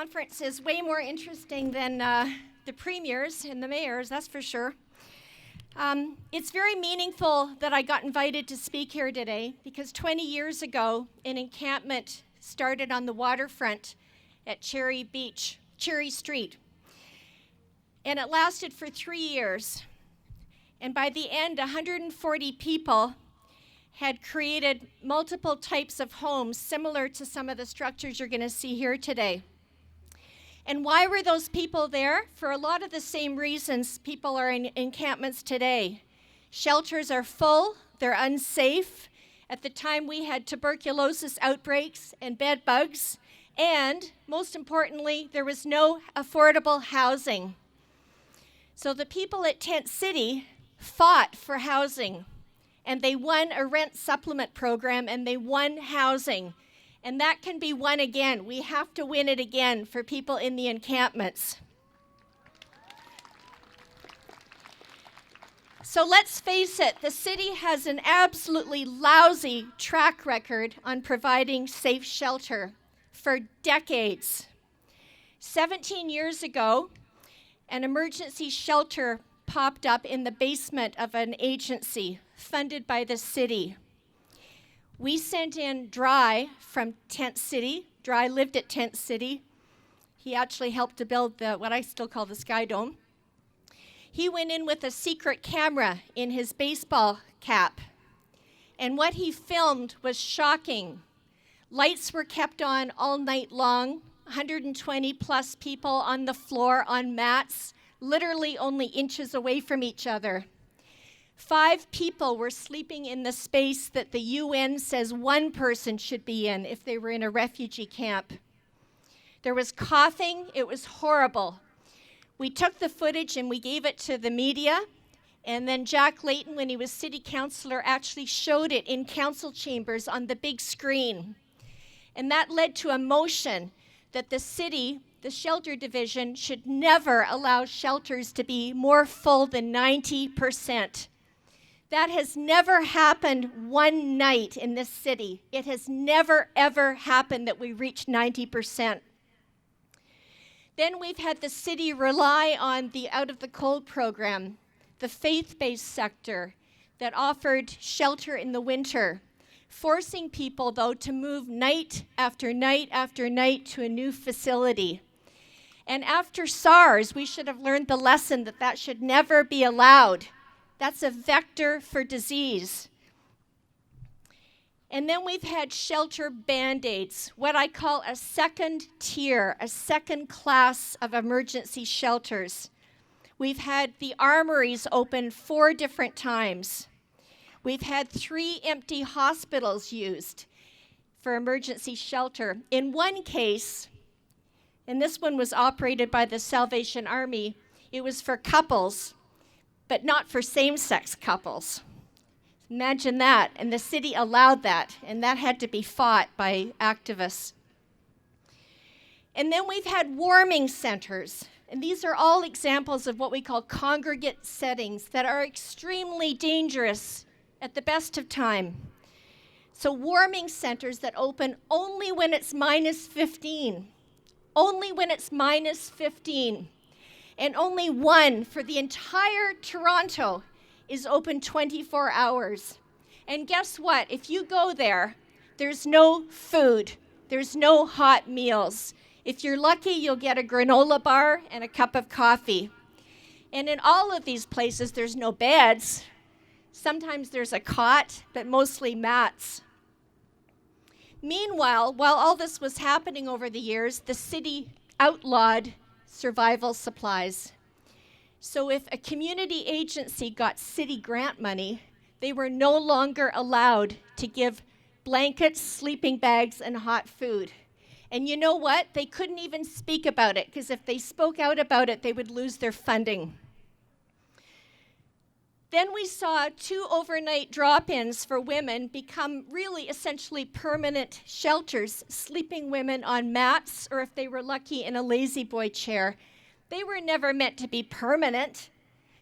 conference is way more interesting than the premiers and the mayors, that's for sure. It's very meaningful that I got invited to speak here today because 20 years ago, an encampment started on the waterfront at Cherry Street. And it lasted for 3 years. And by the end, 140 people had created multiple types of homes similar to some of the structures you're going to see here today. And why were those people there? For a lot of the same reasons people are in encampments today. Shelters are full, they're unsafe. At the time we had tuberculosis outbreaks and bed bugs, and most importantly, there was no affordable housing. So the people at Tent City fought for housing, and they won a rent supplement program, and they won housing. And that can be won again. We have to win it again for people in the encampments. So let's face it, the city has an absolutely lousy track record on providing safe shelter for decades. 17 years ago, an emergency shelter popped up in the basement of an agency funded by the city. We sent in Dry from Tent City. Dry lived at Tent City. He actually helped to build what I still call the Sky Dome. He went in with a secret camera in his baseball cap. And what he filmed was shocking. Lights were kept on all night long, 120 plus people on the floor on mats, literally only inches away from each other. 5 people were sleeping in the space that the UN says 1 person should be in if they were in a refugee camp. There was coughing. It was horrible. We took the footage and we gave it to the media, and then Jack Layton, when he was city councillor, actually showed it in council chambers on the big screen. And that led to a motion that the city, the shelter division, should never allow shelters to be more full than 90%. That has never happened one night in this city. It has never, ever happened that we reach 90%. Then we've had the city rely on the Out of the Cold program, the faith-based sector that offered shelter in the winter, forcing people, though, to move night after night after night to a new facility. And after SARS, we should have learned the lesson that that should never be allowed. That's a vector for disease. And then we've had shelter Band-Aids, what I call a second tier, a second class of emergency shelters. We've had the armories open 4 different times. We've had 3 empty hospitals used for emergency shelter. In one case, and this one was operated by the Salvation Army, it was for couples, but not for same-sex couples. Imagine that, and the city allowed that, and that had to be fought by activists. And then we've had warming centers, and these are all examples of what we call congregate settings that are extremely dangerous at the best of time. So warming centers that open only when it's minus 15, only when it's minus 15. And only one for the entire Toronto is open 24 hours. And guess what? If you go there, there's no food. There's no hot meals. If you're lucky, you'll get a granola bar and a cup of coffee. And in all of these places, there's no beds. Sometimes there's a cot, but mostly mats. Meanwhile, while all this was happening over the years, the city outlawed survival supplies. So if a community agency got city grant money, they were no longer allowed to give blankets, sleeping bags, and hot food. And you know what? They couldn't even speak about it, because if they spoke out about it, they would lose their funding. Then we saw 2 overnight drop-ins for women become really essentially permanent shelters, sleeping women on mats, or if they were lucky, in a lazy boy chair. They were never meant to be permanent.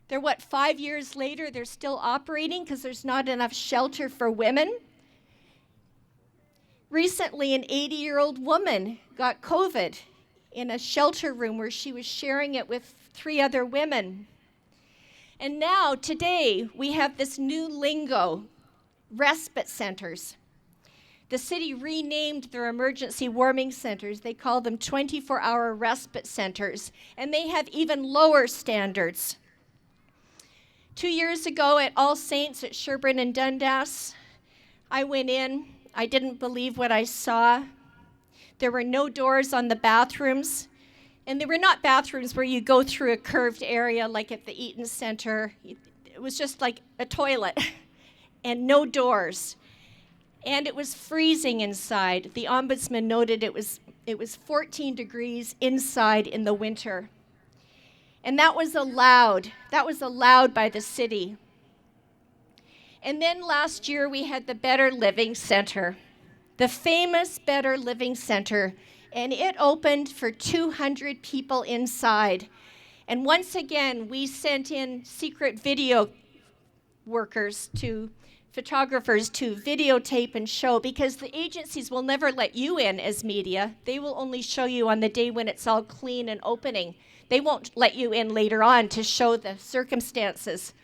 They're 5 years later, they're still operating because there's not enough shelter for women. Recently, an 80-year-old woman got COVID in a shelter room where she was sharing it with 3 other women. And now, today, we have this new lingo, Respite Centers. The city renamed their emergency warming centers. They call them 24-hour respite centers, and they have even lower standards. 2 years ago at All Saints at Sherburne and Dundas, I went in. I didn't believe what I saw. There were no doors on the bathrooms, and they were not bathrooms where you go through a curved area like at the Eaton Center. It was just like a toilet and no doors. And it was freezing inside. The ombudsman noted it was 14 degrees inside in the winter. And that was allowed. That was allowed by the city. And then last year we had the Better Living Center, the famous Better Living Center, and it opened for 200 people inside. And once again, we sent in secret video workers photographers to videotape and show, because the agencies will never let you in as media. They will only show you on the day when it's all clean and opening. They won't let you in later on to show the circumstances.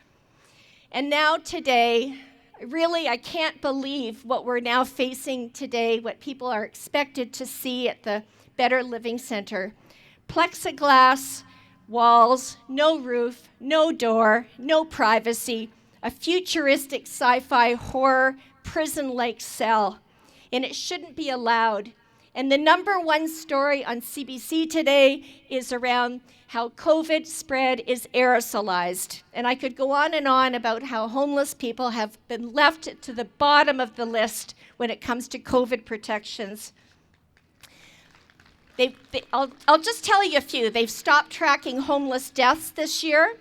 And now today, really, I can't believe what we're now facing today, what people are expected to see at the Better Living Center. Plexiglass walls, no roof, no door, no privacy, a futuristic sci-fi horror prison-like cell, and it shouldn't be allowed. And the number one story on CBC today is around how COVID spread is aerosolized. And I could go on and on about how homeless people have been left to the bottom of the list when it comes to COVID protections. I'll just tell you a few. They've stopped tracking homeless deaths this year.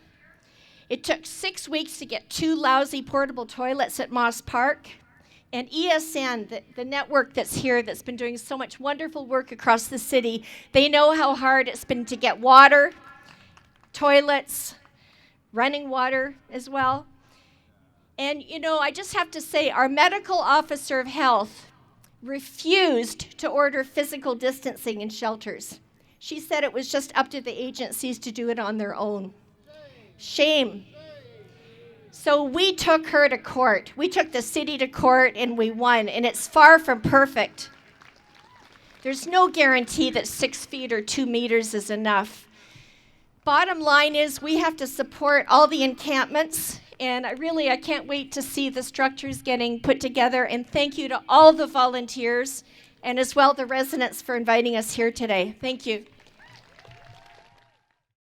It took 6 weeks to get 2 lousy portable toilets at Moss Park. And ESN, the network that's here that's been doing so much wonderful work across the city, they know how hard it's been to get water, toilets, running water as well. And, I just have to say, our medical officer of health refused to order physical distancing in shelters. She said it was just up to the agencies to do it on their own. Shame. So we took her to court. We took the city to court and we won, and it's far from perfect. There's no guarantee that 6 feet or 2 meters is enough. Bottom line is we have to support all the encampments, and I can't wait to see the structures getting put together, and thank you to all the volunteers and as well the residents for inviting us here today. Thank you.